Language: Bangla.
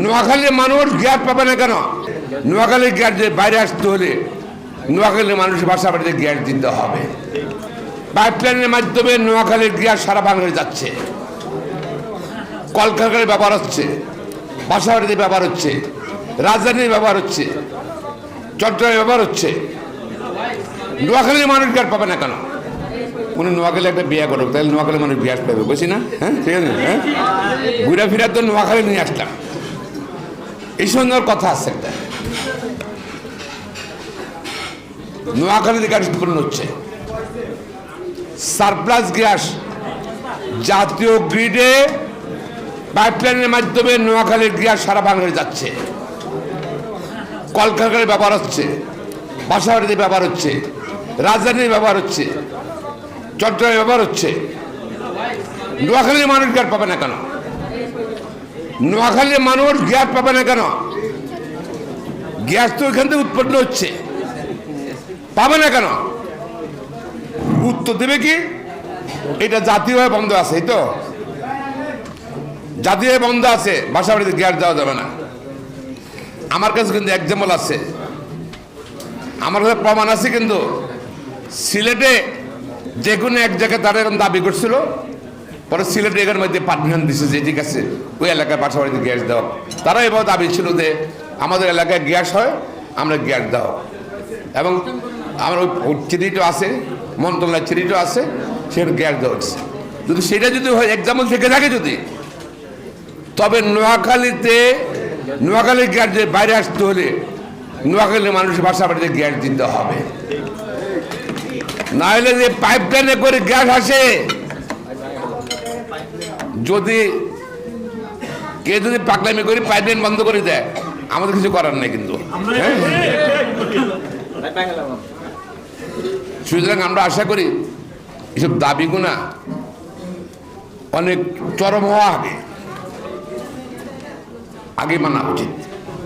নোয়াখালীর মানুষ গ্যাস পাবে না কেন? নোয়াখালীর গ্যাস যে বাইরে আসতে হলে নোয়াখালীর মানুষ বাসা বাড়িতে গ্যাস দিতে হবে। পাইপলাইনের মাধ্যমে নোয়াখালীর গ্যাস সারা বাংলাদেশে যাচ্ছে, কলকারখানায় ব্যবহার হচ্ছে, বাসা বাড়িতে ব্যবহার হচ্ছে, রাজধানীতে ব্যবহার হচ্ছে, চট্টগ্রামে ব্যবহার হচ্ছে। নোয়াখালীর মানুষ গ্যাস পাবে না কেন? উনি নোয়াখালী একটা বিয়ে করুক, তাহলে নোয়াখালীর মানুষ গ্যাস পাবে, বুঝছি না? হ্যাঁ, ঠিক আছে। হ্যাঁ, ঘুরে ফিরার তো নোয়াখালী নিয়ে আসলাম। এই সুন্দর কথা আছে একটা। নোয়াখালীতে গ্যাস উৎপন্ন হচ্ছে, সারপ্লাস গ্যাস জাতীয় গ্রিডে পাইপলাইনের মাধ্যমে নোয়াখালীর গ্যাস সারা বাংলাদেশে যাচ্ছে, কলকারখানায় ব্যবহার হচ্ছে, বাসা বাড়িতে ব্যবহার হচ্ছে, রাজধানীতে ব্যবহার হচ্ছে, চট্টগ্রামে ব্যবহার হচ্ছে। নোয়াখালীর মানুষ গ্যাস পাবে না কেন? নোয়াখালীর মানুষ গ্যাস পাবে না কেন? গ্যাস তো এখান থেকে উৎপন্ন হচ্ছে, পাবে না কেন? উত্তর দেবে কি? এটা জাতীয়ভাবে বন্ধ আছে, এই তো জাতীয়ভাবে বন্ধ আছে, বাসা বাড়িতে গ্যাস দেওয়া যাবে না। আমার কাছে কিন্তু এক্সাম্পল আছে, আমার কাছে প্রমাণ আছে। কিন্তু সিলেটে যে কোনো এক জায়গায় তারা এরকম দাবি করছিল, পরে সিলেটে এখানের মধ্যে পারমিশন দিচ্ছে যে ঠিক আছে ওই এলাকায় বাসা বাড়িতে গ্যাস দেওয়া। তারা এবার দাবি ছিল যে আমাদের এলাকায় গ্যাস হয়, আমরা গ্যাস দাও। এবং আমার ওই চিঠিটা আছে, মন্ত্রণালয়ের চিঠিটা আছে, সেটা গ্যাস দেওয়া হচ্ছে। যদি সেটা যদি হয় এক্সাম্পল থেকে থাকে যদি, তবে নোয়াখালীর গ্যাস যে বাইরে আসতে হলে নোয়াখালীর মানুষের বাসা বাড়িতে গ্যাস দিতে হবে। না হলে যে পাইপলাইনে করে গ্যাস আসে, যদি পাগলামি করে পাইপলাইন বন্ধ করে দেয়, আমাদের কিছু করার নাই কিন্তু। সুতরাং আমরা আশা করি এসব দাবিগুনা অনেক চরম হওয়া আগে মানা উচিত।